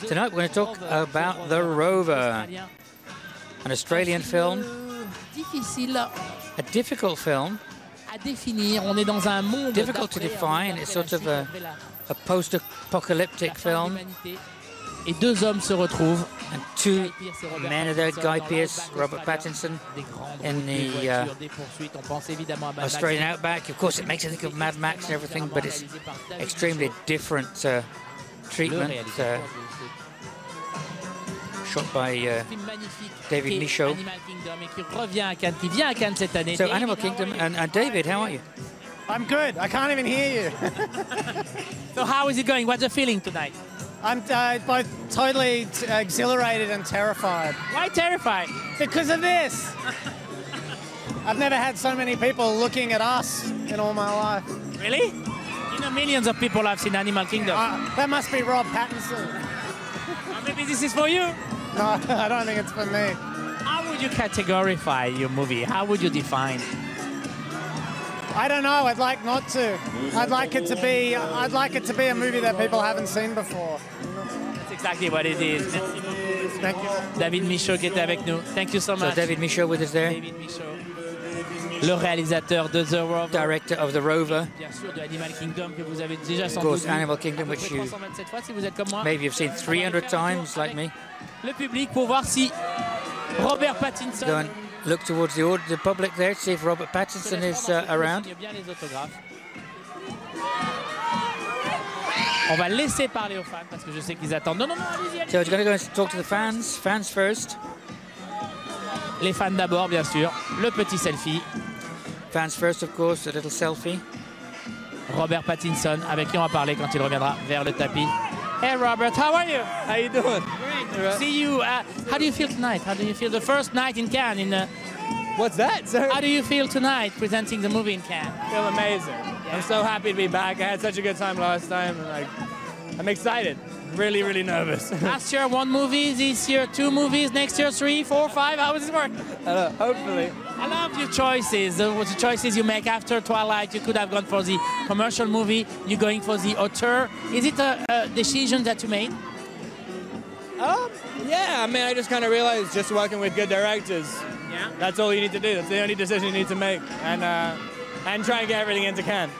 Tonight we're going to talk about The Rover, an Australian film, a difficult film, difficult to define. It's sort of a post-apocalyptic film. Et deux hommes se retrouvent. And two men are there, Guy Pearce, Robert Pattinson, in the Australian outback. Of course, it makes you think of Mad Max and everything, but it's extremely different treatment. Shot by David Michaud. So, Animal Kingdom, and David, how are you? I'm good. I can't even hear you. So how is it going? What's the feeling tonight? I'm both totally exhilarated and terrified. Why terrified? Because of this. I've never had so many people looking at us in all my life. Really? You know, millions of people have seen Animal Kingdom. That must be Rob Pattinson. Maybe this is for you? No, I don't think it's for me. How would you categorize your movie? How would you define? I don't know. I'd like not to. I'd like it to be a movie that people haven't seen before. That's exactly what it is. Thank you. David Michaud qui était avec nous. Thank you so much. So David Michaud with us there. David Michaud, le réalisateur de The Rover. Director of The Rover. Bien sûr, de Animal Kingdom que vous avez déjà Of course, Animal Kingdom, which you maybe have seen 300 times, like me. Le public pour voir si Robert Pattinson. Go and look towards the public there to see if Robert Pattinson is around. On va laisser parler aux fans parce que je sais qu'ils attendent. Non, allez-y. So we're going to go and talk to the fans. Fans first. Les fans d'abord, bien sûr. Le petit selfie. Fans first, of course, a little selfie. Robert Pattinson, avec qui on va parler quand il reviendra vers le tapis. Hey Robert, how are you? How you doing? Great. See you. How do you feel tonight? How do you feel the first night in Cannes? What's that? Sorry? How do you feel tonight presenting the movie in Cannes? I feel amazing. Yeah. I'm so happy to be back. I had such a good time last time, and I'm excited. Really, really nervous. Last year, 1 movie. This year, 2 movies. Next year, 3, 4, 5. How does it work? Hopefully. I love your choices. The choices you make after Twilight. You could have gone for the commercial movie. You're going for the auteur. Is it a decision that you made? Yeah. I mean, I just kind of realized just working with good directors. Yeah. That's all you need to do. That's the only decision you need to make, and try and get everything into Cannes.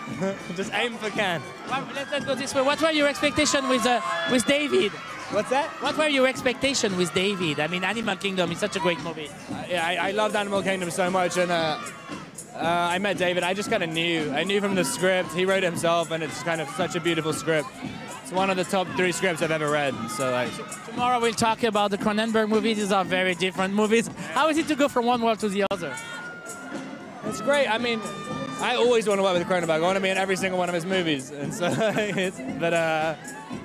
Just aim for Cannes. Well, let's go this way. What were your expectations with David? What's that? What were your expectations with David? I mean, Animal Kingdom is such a great movie. I loved Animal Kingdom so much, and I met David. I just kind of knew. I knew from the script. He wrote it himself, and it's kind of such a beautiful script. It's one of the top 3 scripts I've ever read. So tomorrow we'll talk about the Cronenberg movies. These are very different movies. How is it to go from one world to the other? It's great. I mean, I always want to work with Cronenberg. I want to be in every single one of his movies, and so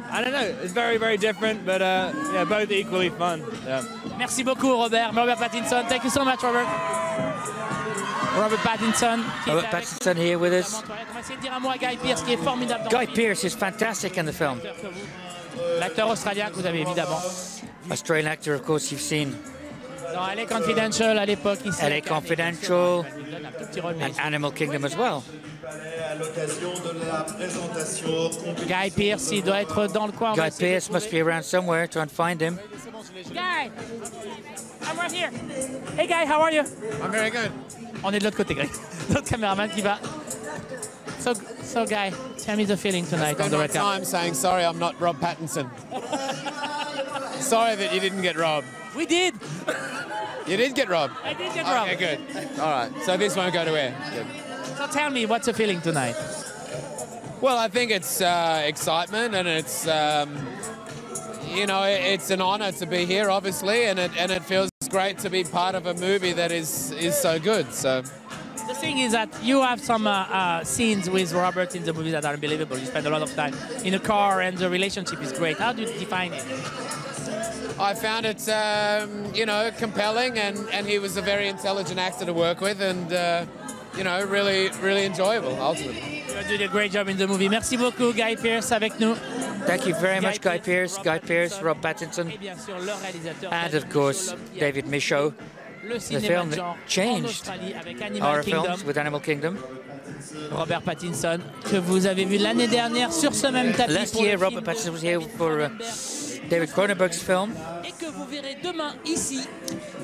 I don't know. It's very, very different, but yeah, both equally fun. Yeah. Merci beaucoup, Robert. Robert Pattinson. Thank you so much, Robert. Robert Pattinson. Robert Pattinson here with us. Guy Pearce qui est formidable. Guy Pearce is fantastic in the film. L'acteur australien que vous avez évidemment. Australian actor, of course, you've seen. Dans LA Confidential à l'époque ici. LA Confidential and Animal Kingdom as well. Guy Pearce, il doit être dans le coin. Guy Pearce must be around somewhere. Try and find him. Guy, I'm right here. Hey Guy, how are you? I'm very good. On est de l'autre côté, Greg. Notre caméraman qui va. So Guy, tell me the feeling tonight on the red carpet. I'm saying sorry, I'm not Rob Pattinson. Sorry that you didn't get robbed. We did. You did get robbed? I did get robbed. Okay, good. All right. So this won't go to air. Good. So tell me, what's the feeling tonight? Well, I think it's excitement, and it's you know, it's an honour to be here, obviously, and it feels great to be part of a movie that is so good. So. The thing is that you have some scenes with Robert in the movie that are unbelievable. You spend a lot of time in a car, and the relationship is great. How do you define it? I found it, you know, compelling, and he was a very intelligent actor to work with, and you know, really, really enjoyable, ultimately. You did a great job in the movie. Merci beaucoup, Guy Pearce, avec nous. Thank you very much, Guy Pearce, Rob Pattinson, and of course, David Michaud. Le the cinéma film de that genre en changed Australie avec horror Animal Kingdom. films with Animal Kingdom. Robert Pattinson, que vous avez vu l'année dernière sur ce même tapis. Last pour year, le Robert film Pattinson was here de for David Cronenberg's film, et que vous verrez demain ici.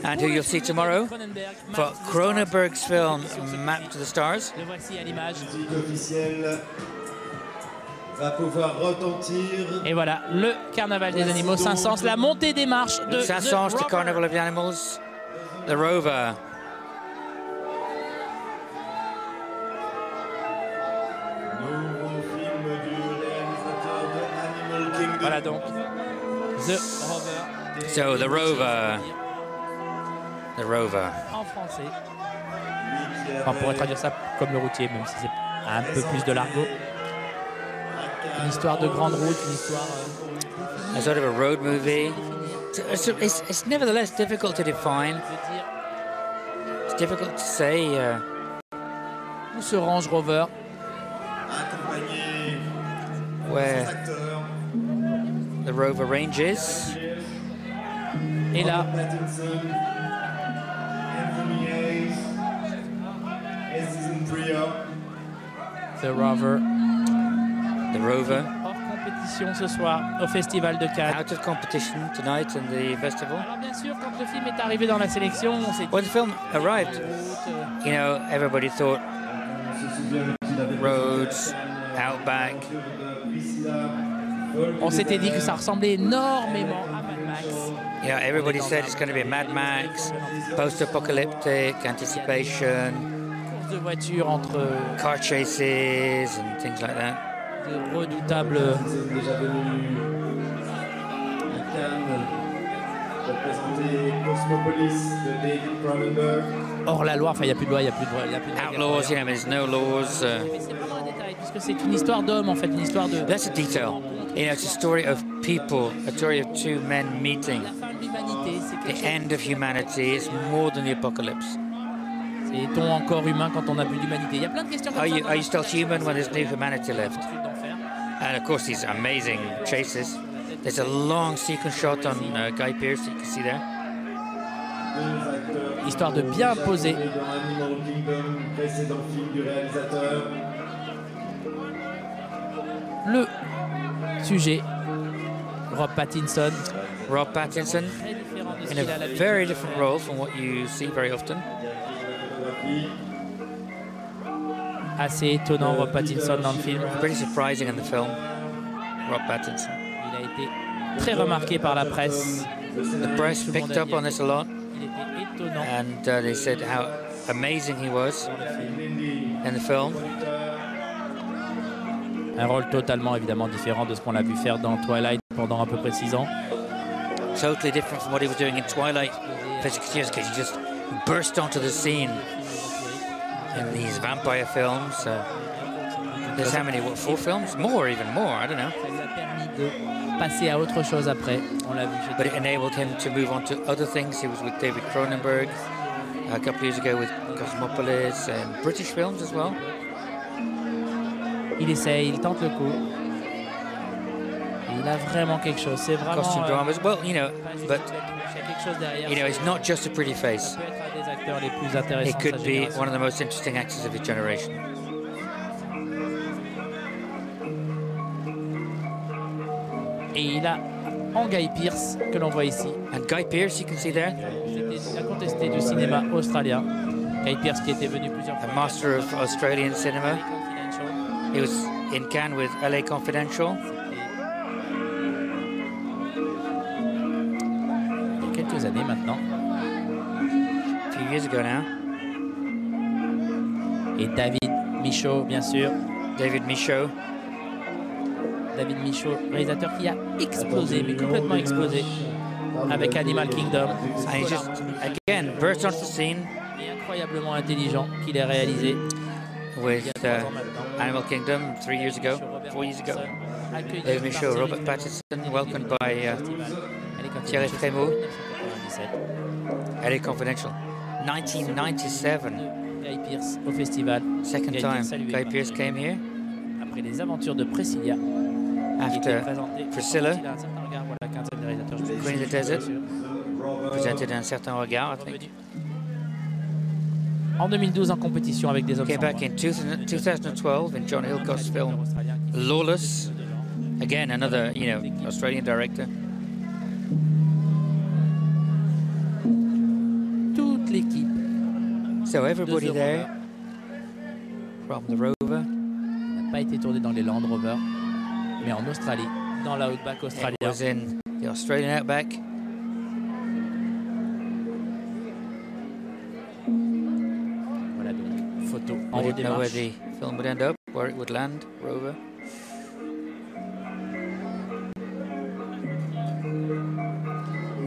and pour who le you'll see film de tomorrow Cronenberg, for Map to the Cronenberg's Stars. film Map to the Stars. Le voici à l'image. Officiel va pouvoir retentir. Et voilà, le Carnaval des animaux Saint-Saëns, la montée des marches de Saint-Saëns, The the Rover. Carnival of the Animals, the Rover. Nouveau film du réalisateur de Animal Kingdom. Voilà donc, The Rover. So, the Rover. The Rover. En français. On pourrait traduire ça comme le routier, même si c'est un peu plus de l'argot. Une histoire de grande route, une histoire... A sort of a road movie. It's nevertheless difficult to define. It's difficult to say. Où se range Rover? Accompagné Where acteurs the Rover ranges. Et là, Pattinson, Anthony Hayes, et Susan Priya. The Rover, The Rover. hors compétition ce soir au Festival de Cannes. Out of competition tonight in the festival. Alors bien sûr, quand le film est arrivé dans la sélection, on s'est dit... When the film arrived, you know, everybody thought roads, outback. On s'était dit que ça ressemblait énormément à Mad Max. Yeah, everybody said it's going to be Mad Max, post-apocalyptic, anticipation, Course de voiture entre car chases and things like that. de redoutables... Déjà venu à Cannes représenter Cosmopolis de David Cronenberg. hors la loi, enfin il n'y a plus de loi, il n'y a plus de loi. Il y a plus de règles. Outlaws, you know, there's no laws. Mais c'est pas dans les détails, puisque c'est une histoire d'homme en fait, une histoire de... That's a detail. You know, it's a story of people, a story of two men meeting. La fin de l'humanité, c'est quelque The chose... end of humanity is more than the apocalypse. Est-on encore humain quand on n'a plus d'humanité? Il y a plein de questions comme Are ça. you still human when there's no humanity left? D'enfer. And of course, these amazing chases. There's a long sequence shot on Guy Pearce that you can see there. Histoire de bien poser. Dans Animal Kingdom, précédent film du réalisateur. Le sujet, Rob Pattinson, Rob Pattinson très différent de ce in qu'il a a l'habitude. very different role from what you see very often. Assez étonnant, Rob Pattinson dans le film. Pretty surprising in the film, Rob Pattinson. Il a été très remarqué par la presse. The press Tout le monde picked a up dit on this a lot, qu'il était étonnant and they said how amazing he was dans le film. in the film. Un rôle totalement évidemment différent de ce qu'on a vu faire dans Twilight pendant à peu près 6 ans. Totally different from what he was doing in Twilight for 6 years, because he just burst onto the scene in these vampire films. There's how many? What, 4 films? More, even more. I don't know. Ça lui a permis de passer à autre chose après. On l'a vu. But it enabled him to move on to other things. He was with David Cronenberg a couple of years ago with Cosmopolis and British films as well. Il essaye, il tente le coup. Il a vraiment quelque chose. C'est vraiment. Costume dramas. Well, you know, pas juste but une belle touche, il y a quelque chose derrière. you know, it's not just a pretty face. Il peut être un des acteurs les plus intéressants. It de sa could be génération. one of the most interesting actors of his generation. Et il a en Guy Pearce, que l'on voit ici. And Guy Pearce, you can see there, C'était la contestée du cinéma australien. Guy Pearce qui était venu plusieurs fois. a master of Australian cinema. Confidential. He was in Cannes with LA Confidential. Il y a quelques années maintenant. A few years ago now. Et David Michaud, bien sûr. David Michaud. David Michaud, réalisateur qui a explosé, mais complètement explosé, avec Animal Kingdom. And he just, again, burst onto the scene Et incroyablement intelligent qu'il ait réalisé with il y a 3 ans maintenant. Animal Kingdom 3 years ago, 4 years ago. David Michaud, Robert Pattinson, welcomed by Thierry Frémaux. LA Confidential. 1997, Guy Pearce au festival. second Guy time Pearce a Guy Pearce came here Après les aventures de Priscilla, qui était after présenté. Priscilla, Il a un certain regard, voilà, quinzaine de réalisateurs. Queen of the Desert, Bien sûr. presented un certain regard, I think. Revenu en 2012 en compétition avec des hommes Came sans back voix. in 2012 in John Hillcott's film Lawless. Again, another, Australian director. Toute l'équipe. So everybody de there Rover from the Rover. n'a pas été tourné dans les Land Rover, mais en Australie, dans l'outback It australien. was in the Australian outback. Voilà donc, photo en I didn't know where démarche. the film would end up, where it would land, Rover.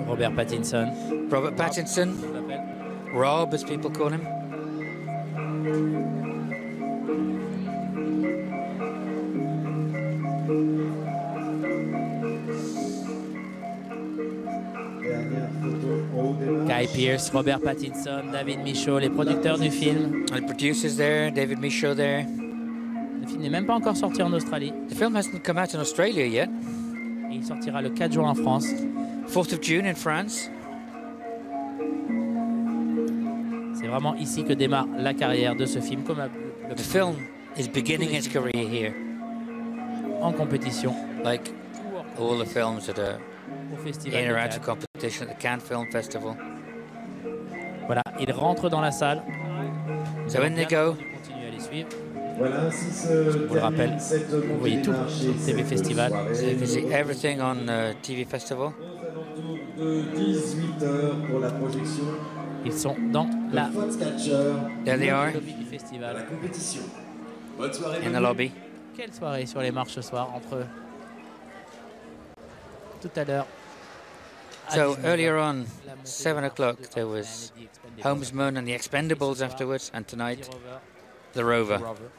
Robert Pattinson. Robert Pattinson, on l'appelle. Rob as people call him. Dernière photo en haut des marches. Guy Pearce, Robert Pattinson, David Michaud, les producteurs du film. And the producers there, David Michaud there. Le film n'est même pas encore sorti en Australie. The film hasn't come out in Australia yet. Et il sortira le 4 juin en France. 4th of June in France. C'est vraiment ici que démarre la carrière de ce film, comme The film is beginning its career here, en compétition like all the films that are au festival in de or out of Cannes. competition at the Cannes Film Festival. Voilà, il rentre dans la salle. So in they go. Continuez à les suivre. Voilà, ainsi se Je vous le rappelle, termine cette vous voyez tout montée des sur marches et TV cette Festival. soirée. So you can see everything on TV Festival. Aux alentours de 18h pour la projection Ils sont dans la de Foxcatcher There they are lobby du à la festival. compétition. Bonne soirée. in the lobby. Quelle soirée sur les marches ce soir entre tout à l'heure. à So 19h, earlier on, la montée 7 des o'clock, marches de there Rover was and the Expendables. Homesman and the Expendables afterwards, and tonight, The Rover, the Rover. the Rover.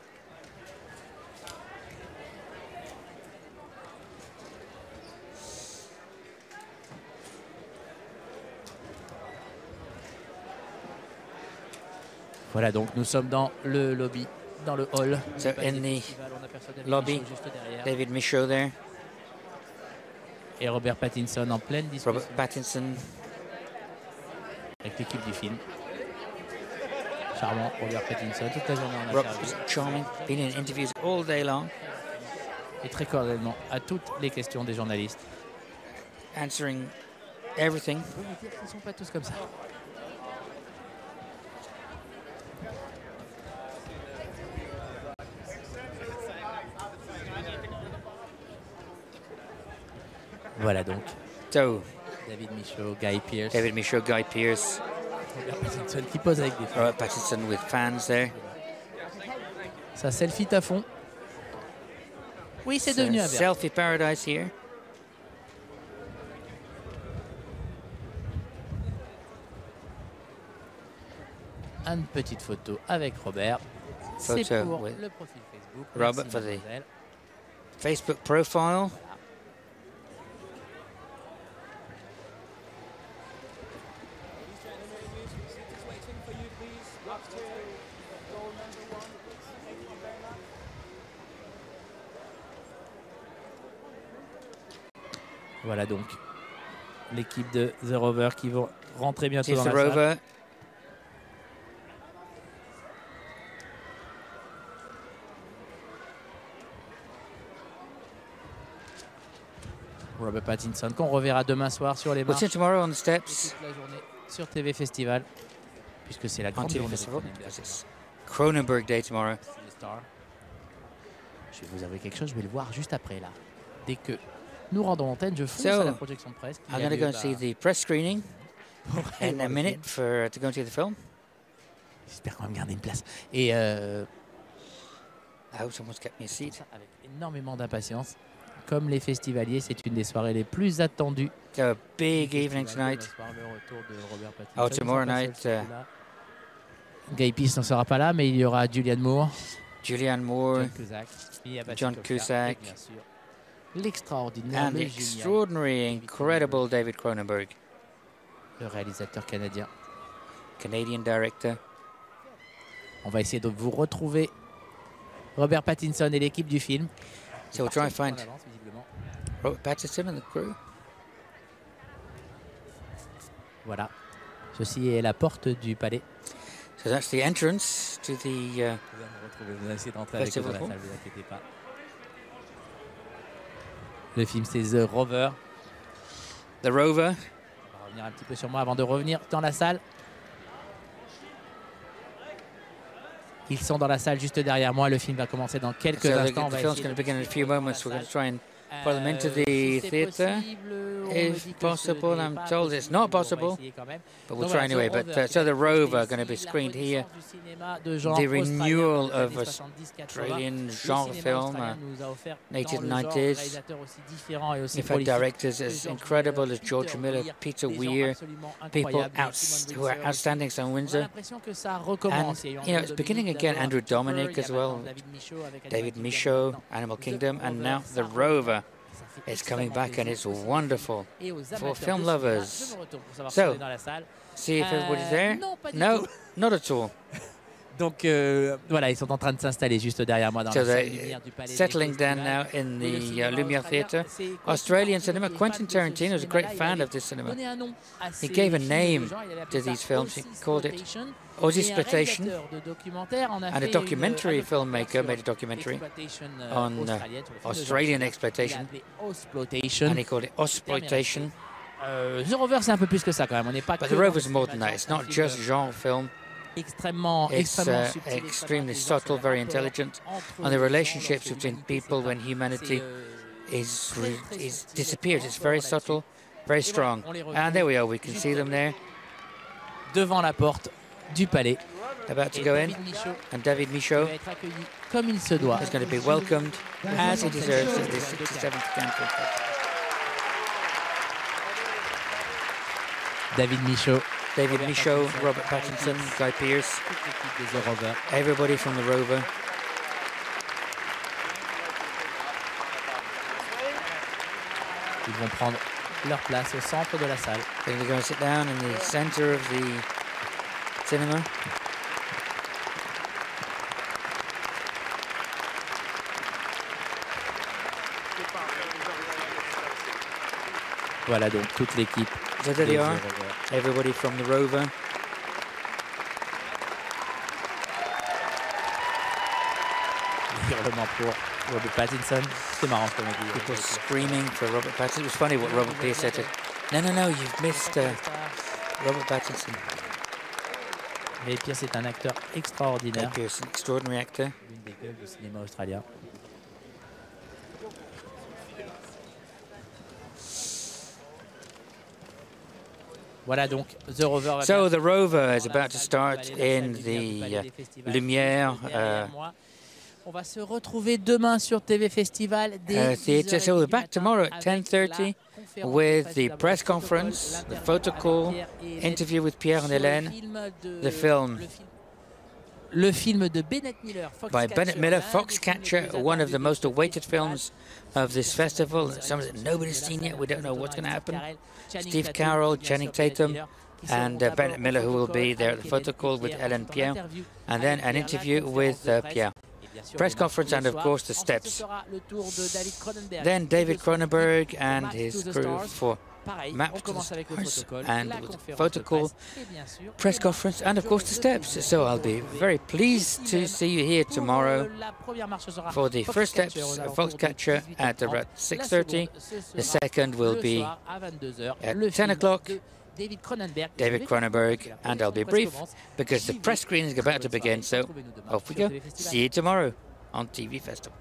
Voilà, donc nous sommes dans le lobby, dans le hall. So du in the festival. On aperçoit David lobby, Michaud juste derrière. David Michaud there, Et Robert Pattinson en pleine discussion Robert Pattinson, avec l'équipe du film. Charmant, Robert Pattinson, toute la journée en Robert interview. was charming, been in interviews all day long, Et très cordialement à toutes les questions des journalistes. answering everything. Je peux vous dire qu'ils ne sont pas tous comme ça. Voilà donc, So David Michaud, Guy Pearce, David Michaud, Guy Pearce, Robert Pattinson qui pose avec des fans. Robert Pattinson with fans there. Ça selfie à fond. Oui, c'est It's a devenu un verbe. selfie paradise here. Une petite photo avec Robert. C'est Photo pour with le profil Facebook. Robert Merci, for the- mademoiselle. Facebook profile. Voilà donc l'équipe de The Rover qui vont rentrer bientôt Here's dans the la salle. Rover. Robert Pattinson qu'on reverra demain soir sur les We'll marches. see you tomorrow on the Et steps toute la journée sur TV Festival puisque c'est la on grande TV journée de Festival. Cronenberg. Because it's Cronenberg Day tomorrow. C'est les stars. Je vais vous avouer quelque chose, je vais le voir juste après là. Dès que nous rendons l'antenne, je fonce So, à la projection de presse. I'm going to go and see the press screening in a minute to go and see the film. J'espère qu'on va me garder une place. Et I hope someone's kept me a seat. ça avec énormément d'impatience. Comme les festivaliers, c'est une des soirées les plus attendues. So a big du evening festival. tonight. Ce soir, le retour de Robert Pattinson. Oh, Ils sont tomorrow pas night, seuls, ceux-là. Guy Pearce ne sera pas là, mais il y aura Julianne Moore, Julianne Moore John Cusack, Mia John Wasikowska, Cusack. et bien sûr l'extraordinaire, and le the génial extraordinary, incredible David Cronenberg, le réalisateur canadien. Canadian director. On va essayer de vous retrouver Robert Pattinson et l'équipe du film. So we'll try and Partir find en avance, visiblement. Robert Pattinson and the crew. Voilà. Ceci est la porte du palais. So So that's the entrance to the festival hall. Le film, c'est The Rover. The Rover. On va revenir un petit peu sur moi avant de revenir dans la salle. Ils sont dans la salle juste derrière moi. Le film va commencer dans quelques instants. The film's going to begin in a few moments. We're going to try and follow them into the theatre. If possible, I'm told it's not possible, but we'll try anyway. But so the Rover going to be screened here. The renewal of Australian genre film, 1890s. In fact, directors as incredible as George Miller, Peter Weir, people who are outstanding. So Windsor, and it's beginning again. Andrew Dominic as well, David Michaud, Animal Kingdom, and now the Rover. It's coming back and it's wonderful for film lovers. So, see if everybody's there. No, not at all. Donc voilà, ils sont en train de s'installer juste derrière moi dans la salle lumière du palais. Settling down now in the Lumiere Theatre. Australian cinema. Quentin Tarantino is a great fan of this cinema. He gave a name to these films. He called it Aussisploitation. And a documentary filmmaker made a documentary on Australian exploitation. And he called it Ausploitation. The Rover, c'est un peu plus que ça quand même. On n'est pas. But the Rover's more than that. It's not just genre film. It's extremely subtle, very intelligent, and the relationships between people when humanity is disappeared. It's very subtle, very strong. And there we are. We can see them there. Devant la porte du palais. About to go in, and David Michaud comme il se doit. is going to be welcomed as he deserves at this 67th Cannes Film Festival. David Michaud, Robert Pattinson, Guy Pearce, everybody from the Rover. Ils vont prendre leur place au centre de la salle. They're going to sit down in the center of the cinema. Voilà donc toute l'équipe. So there they are, everybody from the Rover. Hurlement pour Robert Pattinson. C'est marrant ce qu'on dit. People screaming for Robert Pattinson. It was funny what Robert Pearce said. No, you've missed Robert Pattinson. Mais Pearce est un acteur extraordinaire. Guy Pearce, an extraordinary actor. L'une des gueules du cinéma australien. Voilà donc The Rover. So the Rover is about to start in the Lumiere On va se retrouver demain sur TV Festival. theatre. So we're back tomorrow at 10:30 with the press conference, the photo call, interview with Pierre and Hélène, the film. Le film de Bennett Miller, by Bennett Miller, Foxcatcher, one of the most awaited films of this festival. Something that nobody's seen yet. We don't know what's going to happen. Steve Carell, Channing Tatum, and Bennett Miller, who will be there at the photo call with Ellen Pierre, and then an interview with Pierre. Press conference and, of course, the steps. Then David Cronenberg and his crew for Maps to the Stars, and photo call, press conference, and of course the steps. So I'll be very pleased to see you here tomorrow for the first steps of Foxcatcher at about 6:30. The second will be at 10 o'clock. David Cronenberg, and I'll be brief because the press screening is about to begin. So off we go. See you tomorrow on TV Festival.